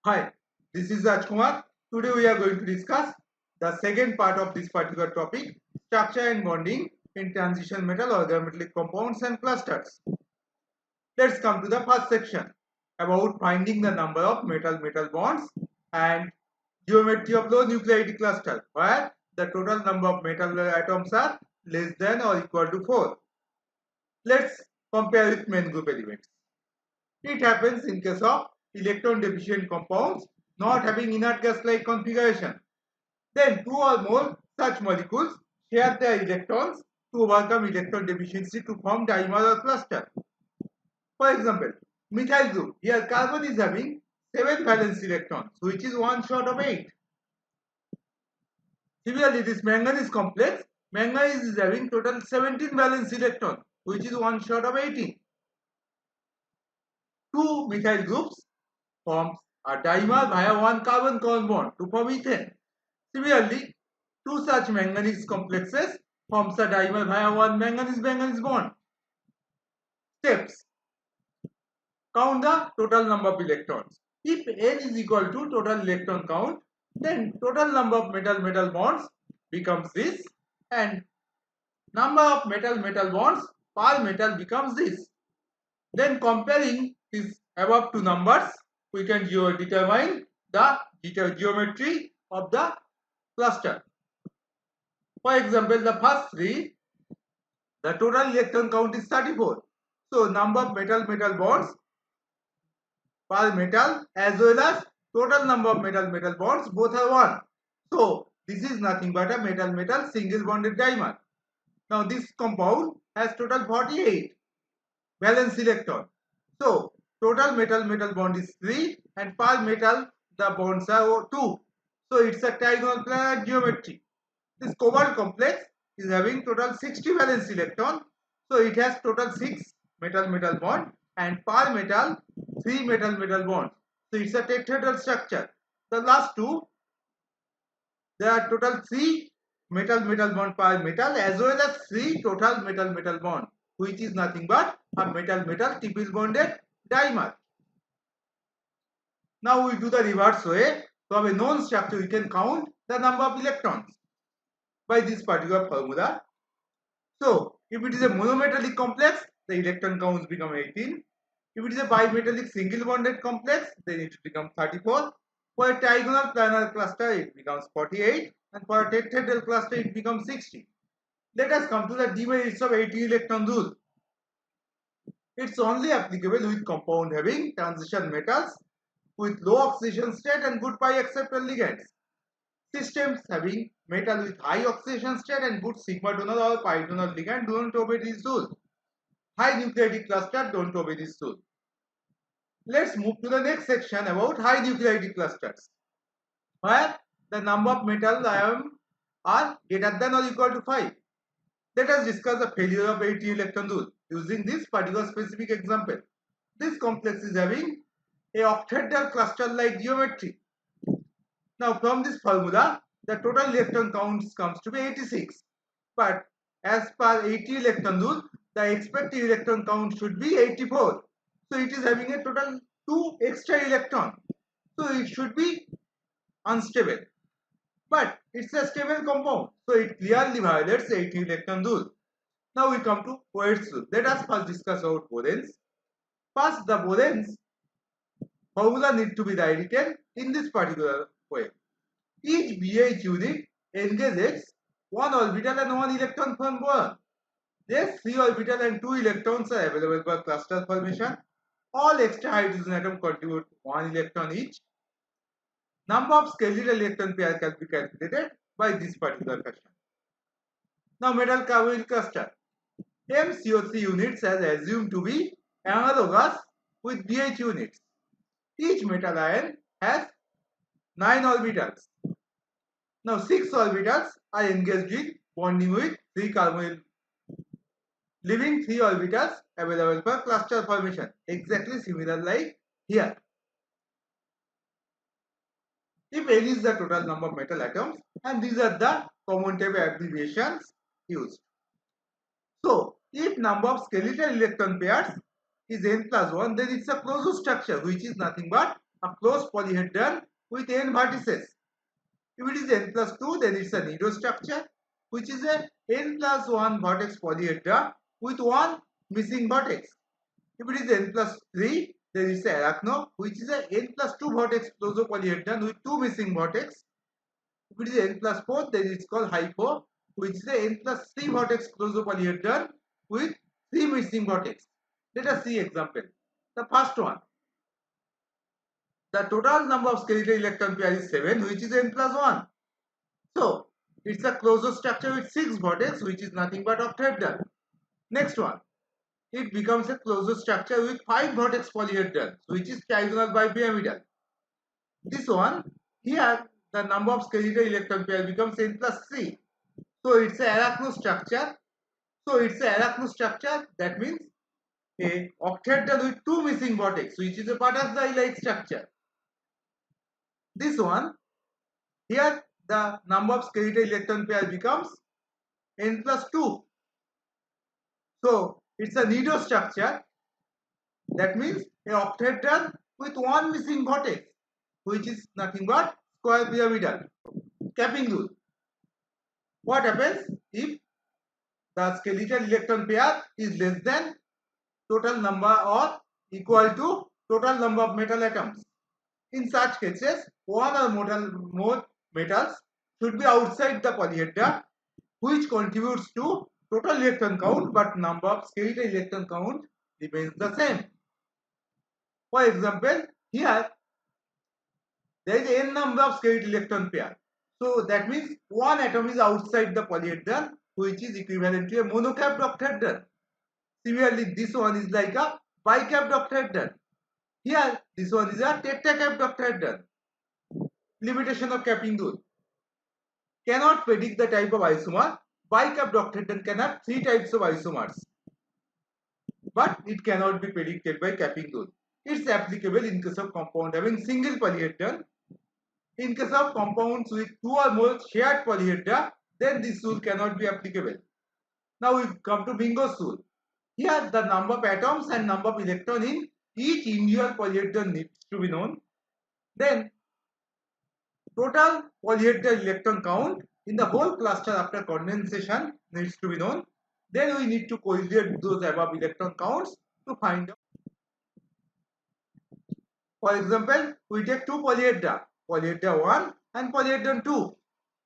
Hi, this is Rajkumar. Today we are going to discuss the second part of this particular topic, structure and bonding in transition metal organometallic compounds and clusters. Let's come to the first section about finding the number of metal-metal bonds and geometry of low nuclearity cluster where the total number of metal atoms are less than or equal to 4. Let's compare with main group elements. It happens in case of electron deficient compounds not having inert gas-like configuration. Then two or more such molecules share their electrons to overcome electron deficiency to form dimer or cluster. For example, methyl group. Here carbon is having 7 valence electrons, which is 1 short of 8. Similarly, this manganese complex, manganese is having total 17 valence electrons, which is 1 short of 18. Two methyl groups forms a dimer via one carbon covalent bond to form ethane. Similarly, two such manganese complexes forms a dimer via one manganese-manganese bond. Steps. Count the total number of electrons. If n is equal to total electron count, then total number of metal-metal bonds becomes this, and number of metal-metal bonds per metal becomes this. Then comparing these above two numbers, we can determine the geometry of the cluster. For example, the first three, the total electron count is 34. So number of metal-metal bonds per metal as well as total number of metal-metal bonds both are 1. So this is nothing but a metal-metal single bonded dimer. Now this compound has total 48 valence electron. So total metal-metal bond is 3 and per metal the bonds are 2. So it's a trigonal planar geometry. This cobalt complex is having total 60 valence electron. So it has total 6 metal-metal bond and per metal 3 metal-metal bonds. So it's a tetrahedral structure. The last two, there are total 3 metal-metal bond per metal as well as 3 total metal-metal bond, which is nothing but a metal-metal triple bonded dimer. Now we do the reverse way. From a known structure we can count the number of electrons by this particular formula. So if it is a monometallic complex, the electron counts become 18. If it is a bimetallic single bonded complex, then it become 34. For a trigonal planar cluster, it becomes 48, and for a tetrahedral cluster, it becomes 60. Let us come to the demerits of 18 electron rule. It's only applicable with compound having transition metals with low oxidation state and good pi acceptor ligands. Systems having metal with high oxidation state and good sigma donor or pi donor ligand don't obey this rule. High nuclearity cluster don't obey this rule. Let's move to the next section about high nuclearity clusters, where the number of metal ions are greater than or equal to 5. Let us discuss the failure of 80 electron rule using this particular specific example. This complex is having a octahedral cluster-like geometry. Now from this formula, the total electron counts comes to be 86. But as per 80 electron rule, the expected electron count should be 84. So it is having a total 2 extra electron. So it should be unstable. But it's a stable compound. So it clearly violates 80 electron rule. Now we come to Poet's rule. Let us first discuss about boranes. First, the boranes formula need to be written in this particular way. Each BH unit engages one orbital and one electron from boron. Yes, 3 orbital and 2 electrons are available for cluster formation. All extra hydrogen atoms contribute 1 electron each. Number of skeletal electron pair can be calculated by this particular fashion. Now metal carbonyl cluster. MCO3 units are assumed to be analogous with BH units. Each metal ion has 9 orbitals. Now 6 orbitals are engaged in bonding with 3 carbonyl, leaving 3 orbitals available for cluster formation, exactly similar like here. If n is the total number of metal atoms, and these are the common type abbreviations used. So, if number of skeletal electron pairs is n plus 1, then it's a closed structure which is nothing but a closed polyhedron with n vertices. If it is n plus 2, then it's a nido structure, which is a n plus 1 vertex polyhedra with one missing vertex. If it is n plus 3, then it's a arachno, which is a n plus 2 vertex closed polyhedron with two missing vertex. If it is n plus 4, then it's called hypo, which is a n plus 3 vertex closed polyhedron with three missing vertex. Let us see example. The first one. The total number of skeletal electron pair is 7, which is n plus 1. So, it's a closed structure with 6 vertex, which is nothing but octahedron. Next one. It becomes a closed structure with 5 vertex polyhedron, which is trigonal bipyramidal. This one, here the number of skeletal electron pair becomes n plus 3. So, it's a arachno structure. That means a octahedron with two missing vertex, which is a butterfly-like structure. This one, here the number of skeletal electron pair becomes n plus 2. So it's a nido structure. That means a octahedron with one missing vertex, which is nothing but square pyramidal. Capping rule. What happens if the skeletal electron pair is less than total number or equal to total number of metal atoms? In such cases, one or more metals should be outside the polyhedra, which contributes to total electron count, but number of skeletal electron count remains the same. For example, here there is n number of skeletal electron pair. So that means one atom is outside the polyhedron, which is equivalent to a monocapped octahedron. Similarly, this one is like a bicapped octahedron. Here, this one is a tetracapped octahedron. Limitation of capping rule. Cannot predict the type of isomer. Bicapped octahedron can have 3 types of isomers, but it cannot be predicted by capping rule. It's applicable in case of compound having single polyhedron. In case of compounds with two or more shared polyhedra, then this rule cannot be applicable. Now we come to Bingo's rule. Here the number of atoms and number of electrons in each individual polyhedron needs to be known. Then total polyhedral electron count in the whole cluster after condensation needs to be known. Then we need to correlate those above electron counts to find out. For example, we take two polyhedra, polyhedra 1 and polyhedron 2.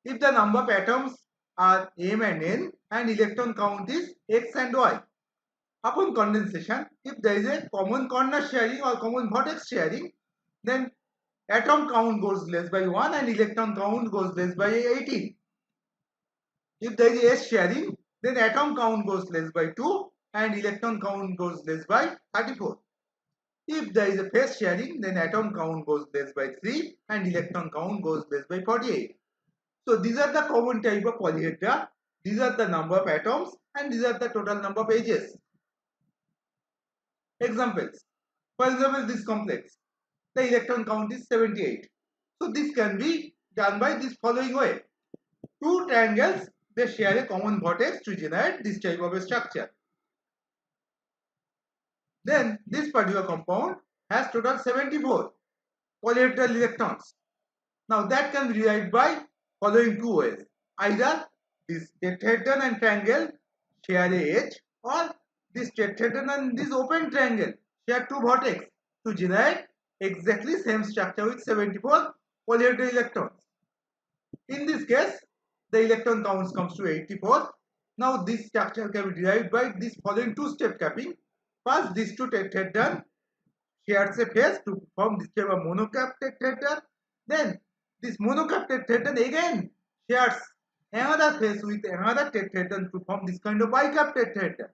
If the number of atoms are m and n and electron count is x and y. Upon condensation, if there is a common corner sharing or common vertex sharing, then atom count goes less by 1 and electron count goes less by 18. If there is S sharing, then atom count goes less by 2 and electron count goes less by 34. If there is a phase sharing, then atom count goes less by 3 and electron count goes less by 48. So these are the common type of polyhedra. These are the number of atoms and these are the total number of edges. Examples. For example, this complex. The electron count is 78. So this can be done by this following way. Two triangles, they share a common vertex to generate this type of a structure. Then this particular compound has total 74 polyhedral electrons. Now that can be derived by following two ways. Either this tetrahedron and triangle share a edge, or this tetrahedron and this open triangle share two vertex to generate exactly same structure with 74 polyhedral electrons. In this case, the electron counts comes to 84. Now this structure can be derived by this following two-step capping. First, these two tetrahedron shares a phase to form this type of monocapped tetrahedron. Then this monocapped tetrahedron again shares another phase with another tetrahedron to form this kind of bicapped tetrahedron.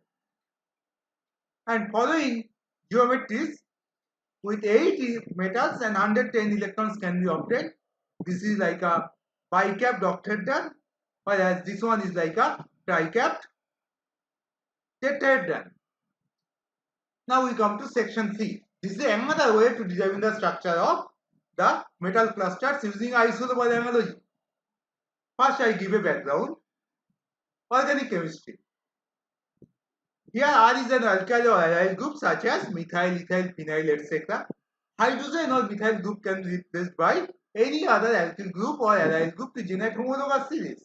And following geometries with 80 metals and 110 electrons can be obtained. This is like a bicapped octahedron, whereas this one is like a tricapped tetrahedron. Now we come to section C. This is another way to determine the structure of the metal clusters using isotope analogy. First, I give a background. Organic chemistry. Here R is an alkyl or aryl group such as methyl, ethyl, phenyl, etc. hydrogen or methyl group can be replaced by any other alkyl group or allyl group to generate homologous series.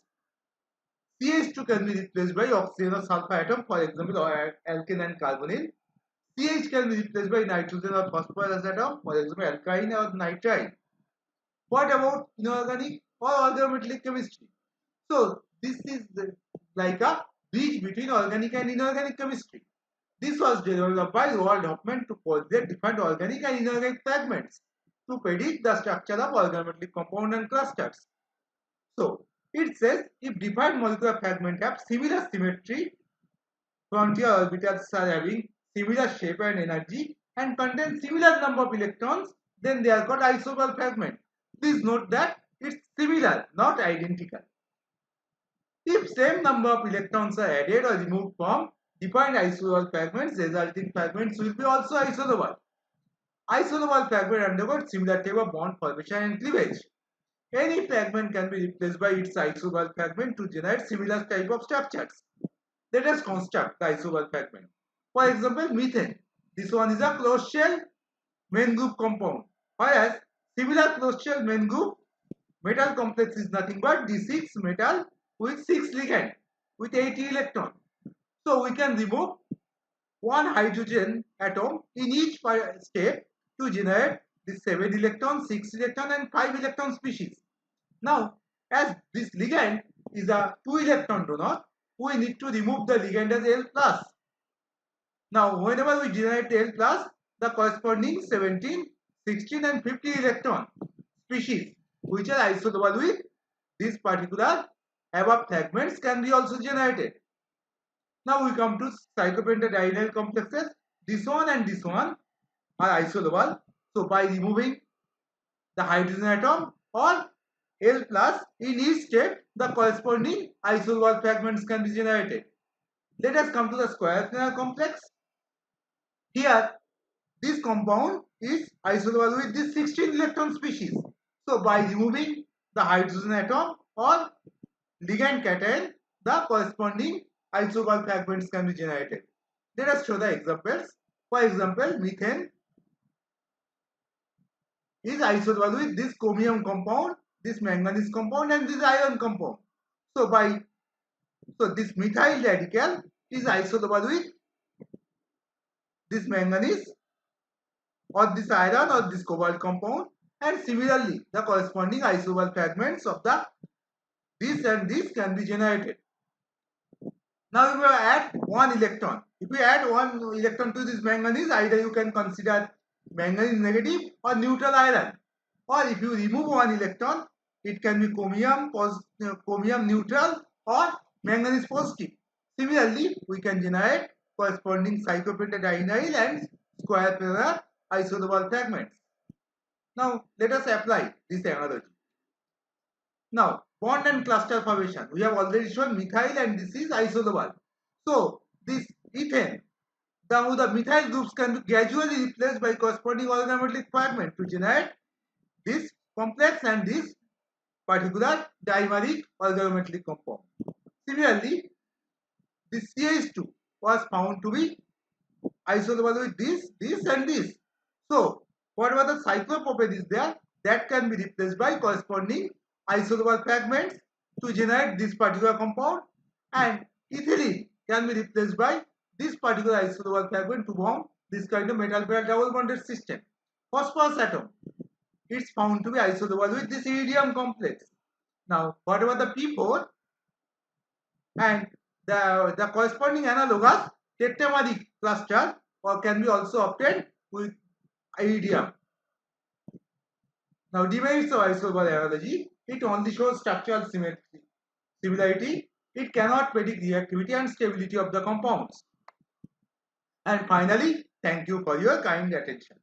CH2 can be replaced by oxygen or sulfur atom, for example, or alkane and carbonyl. CH can be replaced by nitrogen or phosphorus atom, for example, alkyne or nitride. What about inorganic or organometallic chemistry? So this is like a bridge between organic and inorganic chemistry. This was developed by Roald Hoffmann to posit different organic and inorganic fragments to predict the structure of organometallic compound and clusters. So it says if defined molecular fragments have similar symmetry, frontier orbitals are having similar shape and energy and contain similar number of electrons, then they are called isobal fragments. Please note that it's similar, not identical. If same number of electrons are added or removed from defined isobal fragments, resulting fragments will be also isobal. Isobal fragment undergoes similar type of bond formation and cleavage. Any fragment can be replaced by its isobal fragment to generate similar type of structures. Let us construct the isobal fragment. For example, methane. This one is a closed shell main group compound. Whereas similar closed shell main group metal complex is nothing but D6 metal with 6 ligand with 80 electron. So we can remove one hydrogen atom in each step to generate this 7 electron, 6 electron and 5 electron species. Now, as this ligand is a 2 electron donor, we need to remove the ligand as L plus. Now, whenever we generate L plus, the corresponding 17, 16 and 50 electron species which are isotopal with this particular above fragments can be also generated. Now we come to cyclopentadienyl complexes. This one and this one are isotopal. So by removing the hydrogen atom or L plus in each step, the corresponding isotopal fragments can be generated. Let us come to the square planar complex. Here, this compound is isotopal with this 16 electron species. So by removing the hydrogen atom or ligand cation, the corresponding isotopal fragments can be generated. Let us show the examples. For example, methane is isotopal with this chromium compound, this manganese compound and this iron compound. So this methyl radical is isotopal with this manganese or this iron or this cobalt compound, and similarly the corresponding isotopal fragments of the this and this can be generated. Now if we add one electron, if we add one electron to this manganese, either you can consider manganese negative or neutral iron, or if you remove one electron, it can be chromium neutral or manganese positive. Similarly, we can generate corresponding cyclopentadienyl and square planar isotopal fragments. Now let us apply this analogy. Now, bond and cluster formation. We have already shown methyl and this is isotopal. So, this ethane, the methyl groups can be gradually replaced by corresponding organometallic fragment to generate this complex and this particular dimeric organometallic compound. Similarly, this CH2 was found to be isotopal with this and this. So, whatever the cyclopropane is there, that can be replaced by corresponding isotopal fragments to generate this particular compound, and ethylene can be replaced by this particular isotopal fragment to form this kind of metal pair double bonded system. Phosphorus atom, it's found to be isotopal with this iridium complex. Now, whatever the P4 and the corresponding analogous tetrameric cluster or can be also obtained with iridium. Now, demerits of isotopal analogy, it only shows structural similarity. It cannot predict reactivity and stability of the compounds. And finally, thank you for your kind attention.